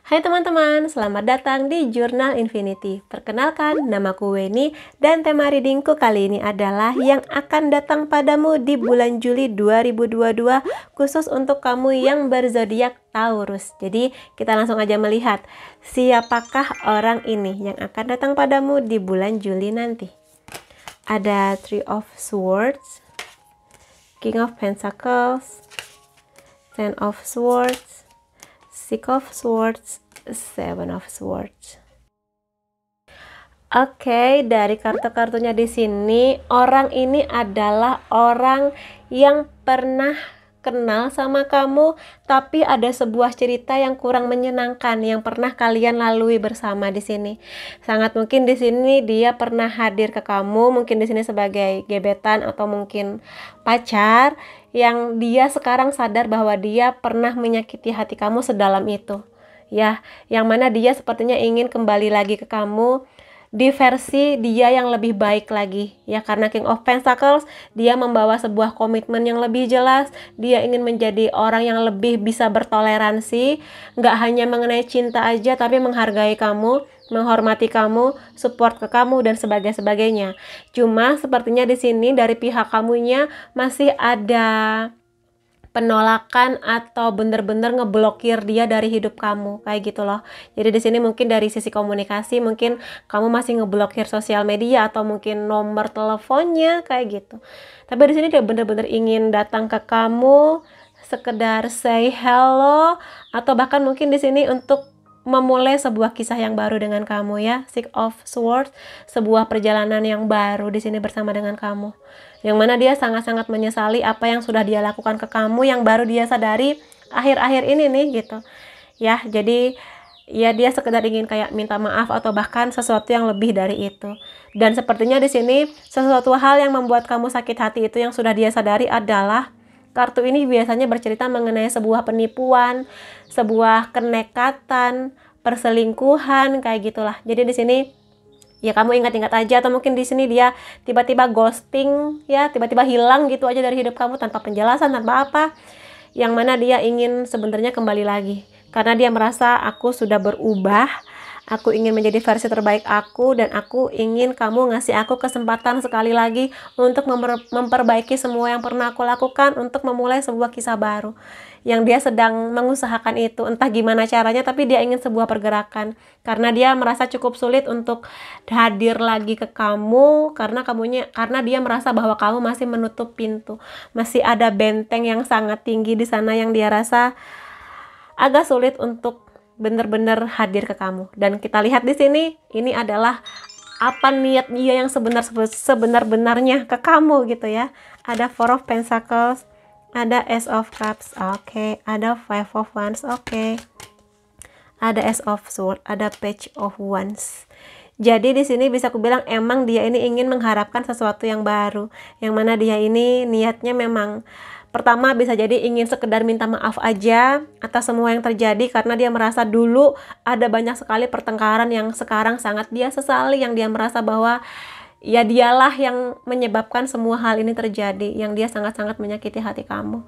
Hai teman-teman, selamat datang di Jurnal Infinity. Perkenalkan, namaku Weni dan tema readingku kali ini adalah yang akan datang padamu di bulan Juli 2022 khusus untuk kamu yang berzodiak Taurus. Jadi kita langsung aja melihat siapakah orang ini yang akan datang padamu di bulan Juli nanti. Ada Three of Swords, King of Pentacles, Ten of Swords, Six of Swords, Seven of Swords. Oke, dari kartu-kartunya di sini, orang ini adalah orang yang pernah kenal sama kamu, tapi ada sebuah cerita yang kurang menyenangkan yang pernah kalian lalui bersama di sini. Sangat mungkin di sini dia pernah hadir ke kamu, mungkin di sini sebagai gebetan atau mungkin pacar, yang dia sekarang sadar bahwa dia pernah menyakiti hati kamu sedalam itu. Ya, yang mana dia sepertinya ingin kembali lagi ke kamu di versi dia yang lebih baik lagi, ya, karena King of Pentacles dia membawa sebuah komitmen yang lebih jelas. Dia ingin menjadi orang yang lebih bisa bertoleransi, nggak hanya mengenai cinta aja, tapi menghargai kamu, menghormati kamu, support ke kamu dan sebagainya. Cuma sepertinya di sini dari pihak kamunya masih ada penolakan atau bener-bener ngeblokir dia dari hidup kamu, kayak gitu loh. Jadi di sini mungkin dari sisi komunikasi mungkin kamu masih ngeblokir sosial media atau mungkin nomor teleponnya kayak gitu. Tapi di sini dia bener-bener ingin datang ke kamu, sekedar say hello, atau bahkan mungkin di sini untuk memulai sebuah kisah yang baru dengan kamu, ya. Six of Swords, sebuah perjalanan yang baru di sini bersama dengan kamu. Yang mana dia sangat-sangat menyesali apa yang sudah dia lakukan ke kamu, yang baru dia sadari akhir-akhir ini nih gitu. Ya, jadi ya dia sekedar ingin kayak minta maaf atau bahkan sesuatu yang lebih dari itu. Dan sepertinya di sini sesuatu hal yang membuat kamu sakit hati itu yang sudah dia sadari adalah kartu ini biasanya bercerita mengenai sebuah penipuan, sebuah kenekatan, perselingkuhan kayak gitulah. Jadi di sini ya kamu ingat-ingat aja, atau mungkin di sini dia tiba-tiba ghosting, ya, tiba-tiba hilang gitu aja dari hidup kamu tanpa penjelasan, tanpa apa. Yang mana dia ingin sebenarnya kembali lagi karena dia merasa aku sudah berubah. Aku ingin menjadi versi terbaik aku, dan aku ingin kamu ngasih aku kesempatan sekali lagi untuk memperbaiki semua yang pernah aku lakukan, untuk memulai sebuah kisah baru. Yang dia sedang mengusahakan itu, entah gimana caranya, tapi dia ingin sebuah pergerakan. Karena dia merasa cukup sulit untuk hadir lagi ke kamu, karena dia merasa bahwa kamu masih menutup pintu. Masih ada benteng yang sangat tinggi di sana yang dia rasa agak sulit untuk benar-benar hadir ke kamu. Dan kita lihat di sini, ini adalah apa niat dia yang sebenar-benarnya ke kamu gitu ya. Ada Four of Pentacles, ada Ace of Cups, oke. Ada Five of Wands, oke. Ada Ace of Swords, ada Page of Wands. Jadi di sini bisa aku bilang emang dia ini ingin mengharapkan sesuatu yang baru, yang mana dia ini niatnya memang pertama bisa jadi ingin sekedar minta maaf aja atas semua yang terjadi, karena dia merasa dulu ada banyak sekali pertengkaran yang sekarang sangat dia sesali, yang dia merasa bahwa ya dialah yang menyebabkan semua hal ini terjadi, yang dia sangat-sangat menyakiti hati kamu.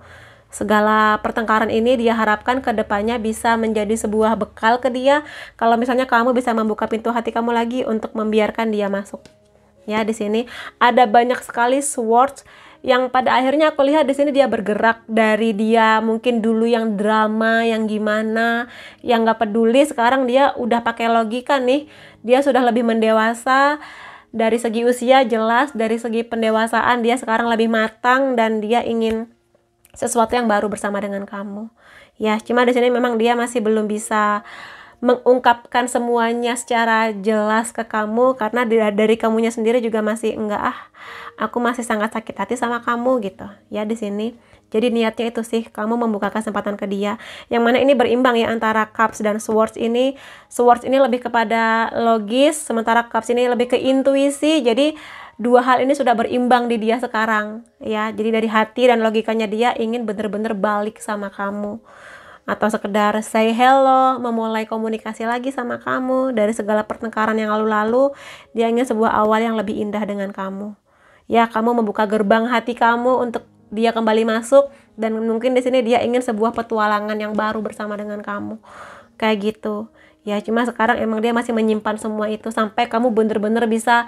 Segala pertengkaran ini dia harapkan ke depannya bisa menjadi sebuah bekal ke dia, kalau misalnya kamu bisa membuka pintu hati kamu lagi untuk membiarkan dia masuk. Ya, di sini ada banyak sekali swords yang pada akhirnya aku lihat di sini dia bergerak dari dia mungkin dulu yang drama, yang gimana, yang nggak peduli. Sekarang dia udah pakai logika nih, dia sudah lebih mendewasa dari segi usia, jelas dari segi pendewasaan dia sekarang lebih matang, dan dia ingin sesuatu yang baru bersama dengan kamu. Ya, cuma di sini memang dia masih belum bisa mengungkapkan semuanya secara jelas ke kamu, karena dari kamunya sendiri juga masih enggak, aku masih sangat sakit hati sama kamu gitu ya di sini. Jadi niatnya itu sih kamu membuka kesempatan ke dia, yang mana ini berimbang ya antara Cups dan Swords ini. Swords ini lebih kepada logis, sementara Cups ini lebih ke intuisi. Jadi dua hal ini sudah berimbang di dia sekarang ya. Jadi dari hati dan logikanya dia ingin bener-bener balik sama kamu, atau sekedar say hello, memulai komunikasi lagi sama kamu. Dari segala pertengkaran yang lalu-lalu, dia ingin sebuah awal yang lebih indah dengan kamu. Ya, kamu membuka gerbang hati kamu untuk dia kembali masuk, dan mungkin di sini dia ingin sebuah petualangan yang baru bersama dengan kamu. kayak gitu ya. Cuma sekarang emang dia masih menyimpan semua itu sampai kamu bener-bener bisa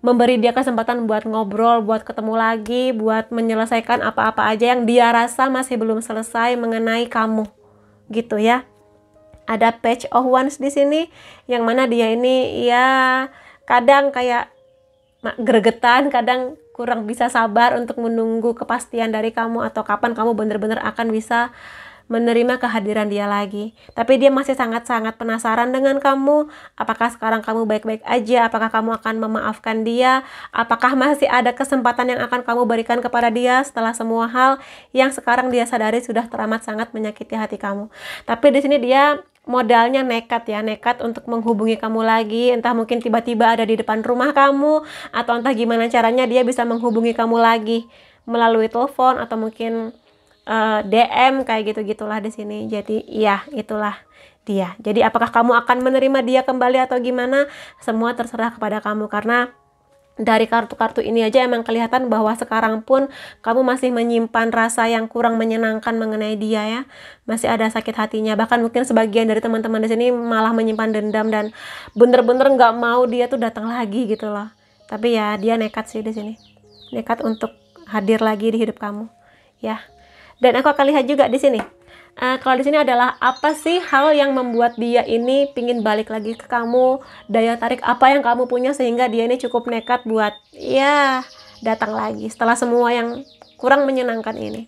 memberi dia kesempatan buat ngobrol, buat ketemu lagi, buat menyelesaikan apa-apa aja yang dia rasa masih belum selesai mengenai kamu, gitu ya. Ada Page of Wands di sini, yang mana dia ini ya kadang kayak gregetan, kadang kurang bisa sabar untuk menunggu kepastian dari kamu atau kapan kamu bener-bener akan bisa menerima kehadiran dia lagi. Tapi dia masih sangat-sangat penasaran dengan kamu. Apakah sekarang kamu baik-baik aja? Apakah kamu akan memaafkan dia? Apakah masih ada kesempatan yang akan kamu berikan kepada dia setelah semua hal yang sekarang dia sadari sudah teramat sangat menyakiti hati kamu? Tapi di sini dia modalnya nekat ya, nekat untuk menghubungi kamu lagi. Entah mungkin tiba-tiba ada di depan rumah kamu, atau entah gimana caranya dia bisa menghubungi kamu lagi melalui telepon atau mungkin DM kayak gitu-gitulah di sini. Jadi iya, itulah dia. Jadi apakah kamu akan menerima dia kembali atau gimana? Semua terserah kepada kamu, karena dari kartu-kartu ini aja emang kelihatan bahwa sekarang pun kamu masih menyimpan rasa yang kurang menyenangkan mengenai dia ya. Masih ada sakit hatinya. Bahkan mungkin sebagian dari teman-teman di sini malah menyimpan dendam dan bener-bener nggak mau dia tuh datang lagi gitu loh. Tapi ya dia nekat sih di sini. Nekat untuk hadir lagi di hidup kamu ya. Dan aku akan lihat juga di sini. Kalau di sini adalah apa sih hal yang membuat dia ini pingin balik lagi ke kamu, daya tarik apa yang kamu punya sehingga dia ini cukup nekat buat ya datang lagi setelah semua yang kurang menyenangkan ini.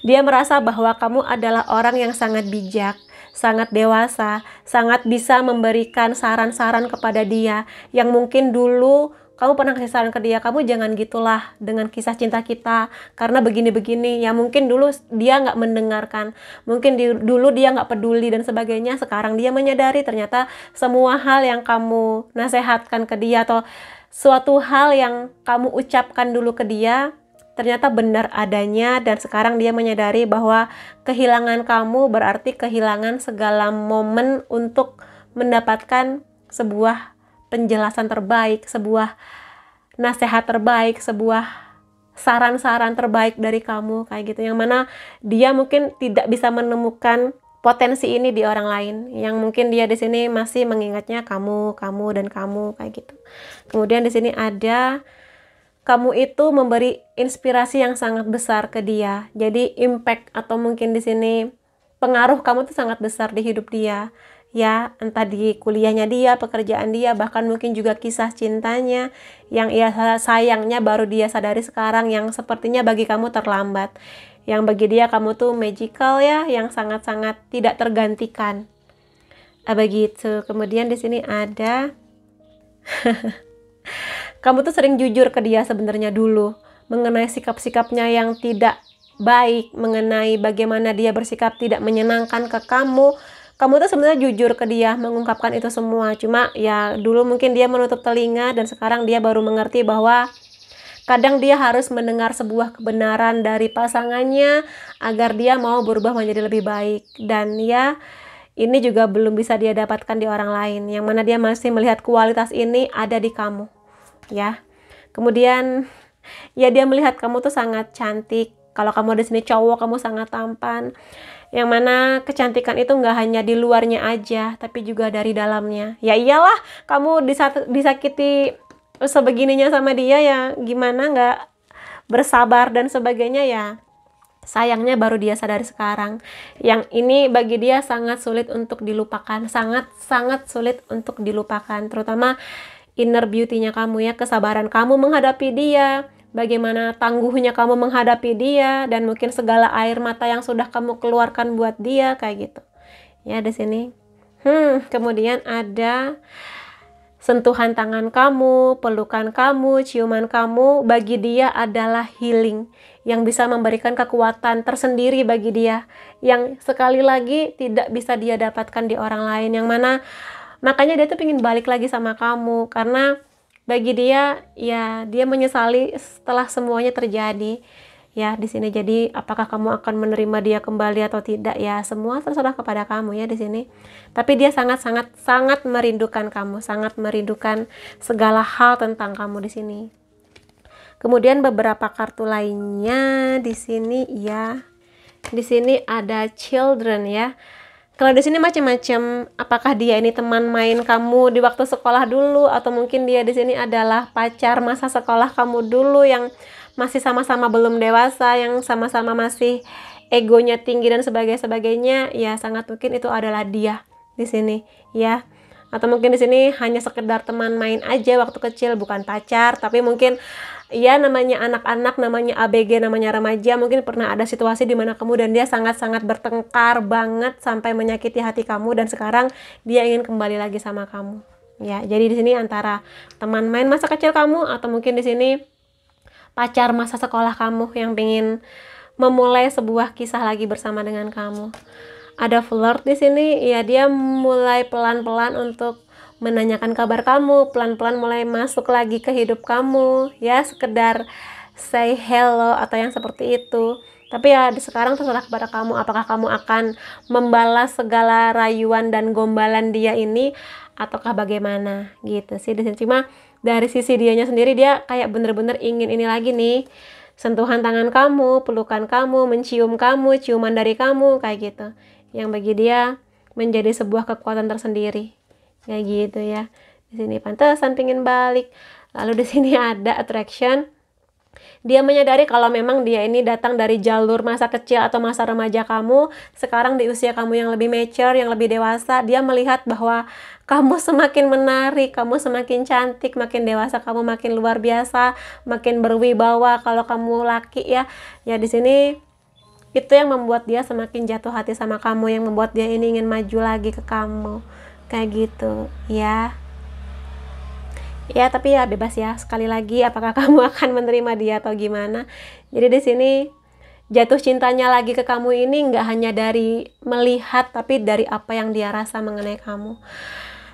Dia merasa bahwa kamu adalah orang yang sangat bijak, sangat dewasa, sangat bisa memberikan saran-saran kepada dia yang mungkin dulu kamu pernah kasih saran ke dia, kamu jangan gitulah dengan kisah cinta kita karena begini-begini. Ya mungkin dulu dia nggak mendengarkan, mungkin dulu dia nggak peduli dan sebagainya. Sekarang dia menyadari ternyata semua hal yang kamu nasehatkan ke dia atau suatu hal yang kamu ucapkan dulu ke dia ternyata benar adanya, dan sekarang dia menyadari bahwa kehilangan kamu berarti kehilangan segala momen untuk mendapatkan sebuah penjelasan terbaik, sebuah nasihat terbaik, sebuah saran-saran terbaik dari kamu kayak gitu, yang mana dia mungkin tidak bisa menemukan potensi ini di orang lain, yang mungkin dia di sini masih mengingatnya kamu dan kamu kayak gitu. Kemudian di sini ada kamu itu memberi inspirasi yang sangat besar ke dia. Jadi impact atau mungkin di sini pengaruh kamu tuh sangat besar di hidup dia. Ya, entah di kuliahnya dia, pekerjaan dia, bahkan mungkin juga kisah cintanya yang ia sayangnya baru dia sadari sekarang, yang sepertinya bagi kamu terlambat. Yang bagi dia kamu tuh magical ya, yang sangat-sangat tidak tergantikan. Begitu. Kemudian di sini ada kamu tuh sering jujur ke dia sebenarnya dulu mengenai sikap-sikapnya yang tidak baik, mengenai bagaimana dia bersikap tidak menyenangkan ke kamu. Kamu tuh sebenarnya jujur ke dia mengungkapkan itu semua. Cuma ya dulu mungkin dia menutup telinga dan sekarang dia baru mengerti bahwa kadang dia harus mendengar sebuah kebenaran dari pasangannya agar dia mau berubah menjadi lebih baik. Dan ya ini juga belum bisa dia dapatkan di orang lain, yang mana dia masih melihat kualitas ini ada di kamu ya. Kemudian ya dia melihat kamu tuh sangat cantik. Kalau kamu di sini cowok, kamu sangat tampan. Yang mana kecantikan itu nggak hanya di luarnya aja, tapi juga dari dalamnya. Ya iyalah, kamu disakiti sebegininya sama dia ya, gimana nggak bersabar dan sebagainya ya. Sayangnya baru dia sadari sekarang. Yang ini bagi dia sangat sulit untuk dilupakan, sangat sulit untuk dilupakan. Terutama inner beauty-nya kamu ya, kesabaran kamu menghadapi dia, bagaimana tangguhnya kamu menghadapi dia, dan mungkin segala air mata yang sudah kamu keluarkan buat dia kayak gitu. Ya di sini. Kemudian ada sentuhan tangan kamu, pelukan kamu, ciuman kamu bagi dia adalah healing yang bisa memberikan kekuatan tersendiri bagi dia, yang sekali lagi tidak bisa dia dapatkan di orang lain, yang mana makanya dia tuh pengen balik lagi sama kamu karena bagi dia ya dia menyesali setelah semuanya terjadi ya di sini. Jadi apakah kamu akan menerima dia kembali atau tidak ya, semua terserah kepada kamu ya di sini. Tapi dia sangat merindukan kamu, sangat merindukan segala hal tentang kamu di sini. Kemudian beberapa kartu lainnya di sini ya. Di sini ada children ya. Kalau di sini macam-macam, apakah dia ini teman main kamu di waktu sekolah dulu, atau mungkin dia di sini adalah pacar masa sekolah kamu dulu yang masih sama-sama belum dewasa, yang sama-sama masih egonya tinggi dan sebagainya. Ya, sangat mungkin itu adalah dia di sini ya. Atau mungkin di sini hanya sekedar teman main aja waktu kecil, bukan pacar, tapi mungkin ya namanya anak-anak, namanya ABG, namanya remaja, mungkin pernah ada situasi di mana kamu dan dia sangat-sangat bertengkar banget sampai menyakiti hati kamu, dan sekarang dia ingin kembali lagi sama kamu. Ya, jadi di sini antara teman main masa kecil kamu, atau mungkin di sini pacar masa sekolah kamu yang ingin memulai sebuah kisah lagi bersama dengan kamu. Ada flirt di sini, ya dia mulai pelan-pelan untuk menanyakan kabar kamu, pelan-pelan mulai masuk lagi ke hidup kamu, ya sekedar say hello atau yang seperti itu. Tapi ya sekarang terserah kepada kamu, apakah kamu akan membalas segala rayuan dan gombalan dia ini ataukah bagaimana gitu sih di sini. Cuma dari sisi dianya sendiri, dia kayak bener-bener ingin ini lagi nih, sentuhan tangan kamu, pelukan kamu, mencium kamu, ciuman dari kamu, kayak gitu, yang bagi dia menjadi sebuah kekuatan tersendiri, kayak gitu ya. Di sini pantesan pingin balik. Lalu di sini ada attraction. Dia menyadari kalau memang dia ini datang dari jalur masa kecil atau masa remaja kamu. Sekarang di usia kamu yang lebih mature, yang lebih dewasa, dia melihat bahwa kamu semakin menarik, kamu semakin cantik, makin dewasa kamu makin luar biasa, makin berwibawa kalau kamu laki ya. Ya di sini itu yang membuat dia semakin jatuh hati sama kamu, yang membuat dia ini ingin maju lagi ke kamu, kayak gitu ya. Ya, tapi ya bebas ya. Sekali lagi, apakah kamu akan menerima dia atau gimana? Jadi di sini jatuh cintanya lagi ke kamu ini nggak hanya dari melihat, tapi dari apa yang dia rasa mengenai kamu.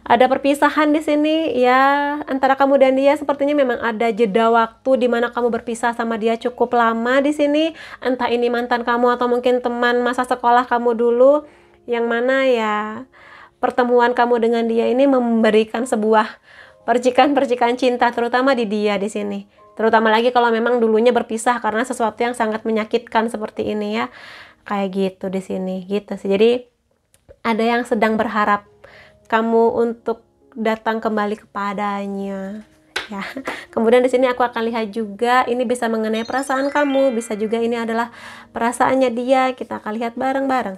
Ada perpisahan di sini ya, antara kamu dan dia. Sepertinya memang ada jeda waktu di mana kamu berpisah sama dia cukup lama di sini. Entah ini mantan kamu atau mungkin teman masa sekolah kamu dulu, yang mana ya pertemuan kamu dengan dia ini memberikan sebuah percikan-percikan cinta, terutama di dia di sini. Terutama lagi kalau memang dulunya berpisah karena sesuatu yang sangat menyakitkan seperti ini ya. Kayak gitu di sini, gitu sih. Jadi ada yang sedang berharap kamu untuk datang kembali kepadanya. Ya. Kemudian di sini aku akan lihat juga ini bisa mengenai perasaan kamu, bisa juga ini adalah perasaannya dia. Kita akan lihat bareng-bareng.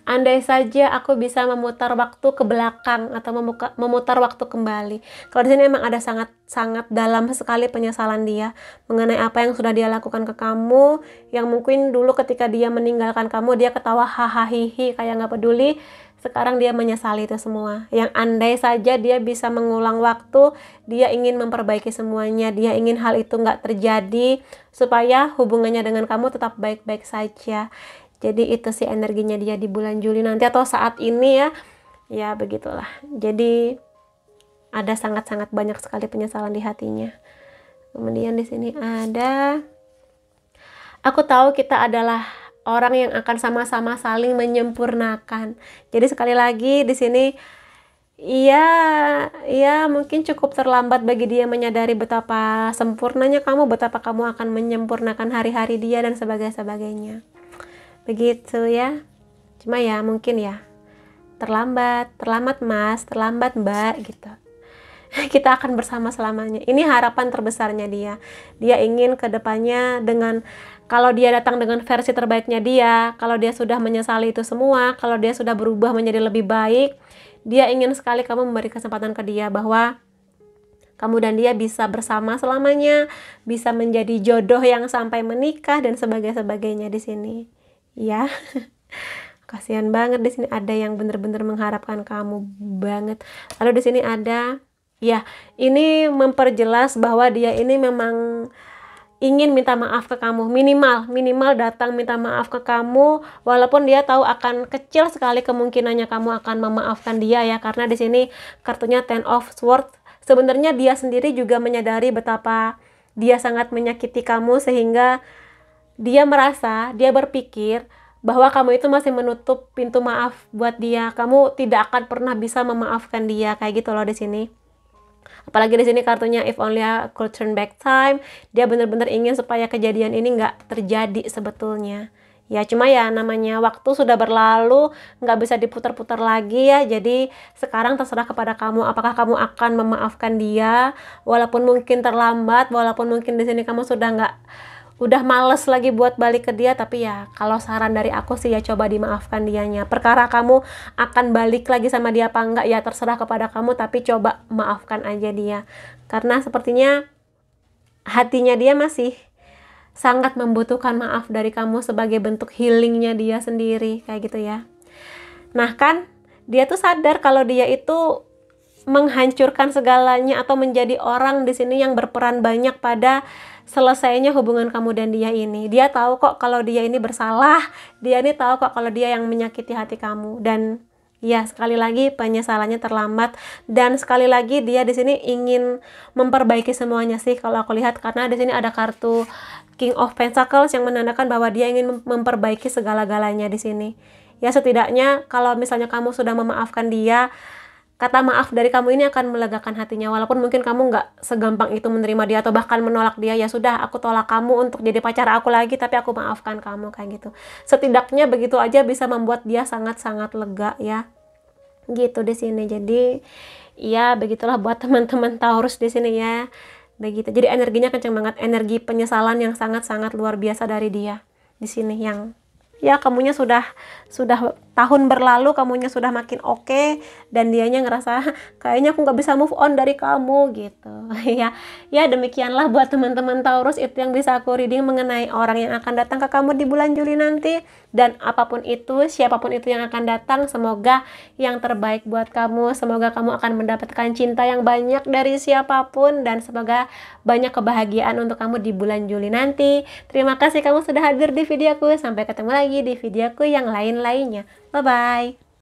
Andai saja aku bisa memutar waktu ke belakang atau memutar waktu kembali. Kalau di sini memang ada sangat dalam sekali penyesalan dia mengenai apa yang sudah dia lakukan ke kamu, yang mungkin dulu ketika dia meninggalkan kamu dia ketawa hahaha kayak nggak peduli. Sekarang dia menyesali itu semua. Yang andai saja dia bisa mengulang waktu, dia ingin memperbaiki semuanya, dia ingin hal itu nggak terjadi supaya hubungannya dengan kamu tetap baik-baik saja. Jadi itu sih energinya dia di bulan Juli nanti atau saat ini ya. Ya begitulah. Jadi ada sangat-sangat banyak sekali penyesalan di hatinya. Kemudian di sini ada, aku tahu kita adalah orang yang akan sama-sama saling menyempurnakan. Jadi sekali lagi di sini iya mungkin cukup terlambat bagi dia menyadari betapa sempurnanya kamu, betapa kamu akan menyempurnakan hari-hari dia dan sebagainya. Begitu ya. Cuma ya mungkin ya terlambat mas, terlambat mbak gitu. Kita akan bersama selamanya. Ini harapan terbesarnya dia. Dia ingin kedepannya dengan, kalau dia datang dengan versi terbaiknya dia, kalau dia sudah menyesali itu semua, kalau dia sudah berubah menjadi lebih baik, dia ingin sekali kamu memberi kesempatan ke dia bahwa kamu dan dia bisa bersama selamanya, bisa menjadi jodoh yang sampai menikah dan sebagainya di sini. Ya, kasihan banget di sini ada yang bener-bener mengharapkan kamu banget. Lalu di sini ada, ya, ini memperjelas bahwa dia ini memang ingin minta maaf ke kamu, minimal datang minta maaf ke kamu, walaupun dia tahu akan kecil sekali kemungkinannya kamu akan memaafkan dia ya, karena di sini kartunya Ten of Swords. Sebenarnya dia sendiri juga menyadari betapa dia sangat menyakiti kamu, sehingga dia berpikir bahwa kamu itu masih menutup pintu maaf buat dia. Kamu tidak akan pernah bisa memaafkan dia, kayak gitu loh di sini. Apalagi di sini kartunya if only I could turn back time, dia bener-bener ingin supaya kejadian ini nggak terjadi sebetulnya. Ya cuma ya namanya waktu sudah berlalu, nggak bisa diputar-putar lagi ya. Jadi sekarang terserah kepada kamu, apakah kamu akan memaafkan dia, walaupun mungkin terlambat, walaupun mungkin di sini kamu udah males lagi buat balik ke dia. Tapi ya kalau saran dari aku sih ya coba dimaafkan dianya. Perkara kamu akan balik lagi sama dia apa enggak ya terserah kepada kamu, tapi coba maafkan aja dia. Karena sepertinya hatinya dia masih sangat membutuhkan maaf dari kamu sebagai bentuk healingnya dia sendiri, kayak gitu ya. Nah kan, dia tuh sadar kalau dia itu menghancurkan segalanya atau menjadi orang di sini yang berperan banyak pada selesainya hubungan kamu dan dia ini. Dia tahu kok kalau dia ini bersalah, dia ini tahu kok kalau dia yang menyakiti hati kamu. Dan ya sekali lagi penyesalannya terlambat, dan sekali lagi dia di sini ingin memperbaiki semuanya sih kalau aku lihat, karena di sini ada kartu King of Pentacles yang menandakan bahwa dia ingin memperbaiki segala-galanya di sini. Ya setidaknya kalau misalnya kamu sudah memaafkan dia, kata maaf dari kamu ini akan melegakan hatinya. Walaupun mungkin kamu nggak segampang itu menerima dia atau bahkan menolak dia, ya sudah aku tolak kamu untuk jadi pacar aku lagi, tapi aku maafkan kamu, kayak gitu. Setidaknya begitu aja bisa membuat dia sangat-sangat lega ya. Gitu di sini. Jadi ya begitulah buat teman-teman Taurus di sini ya. Begitu. Jadi energinya kenceng banget, energi penyesalan yang sangat-sangat luar biasa dari dia di sini, yang ya kamunya sudah tahun berlalu, kamunya sudah makin oke, dan dianya ngerasa kayaknya aku nggak bisa move on dari kamu gitu. Ya demikianlah buat teman-teman Taurus, itu yang bisa aku reading mengenai orang yang akan datang ke kamu di bulan Juli nanti. Dan apapun itu, siapapun itu yang akan datang, semoga yang terbaik buat kamu, semoga kamu akan mendapatkan cinta yang banyak dari siapapun, dan semoga banyak kebahagiaan untuk kamu di bulan Juli nanti. Terima kasih kamu sudah hadir di videoku, sampai ketemu lagi di videoku yang lain-lainnya. Bye-bye.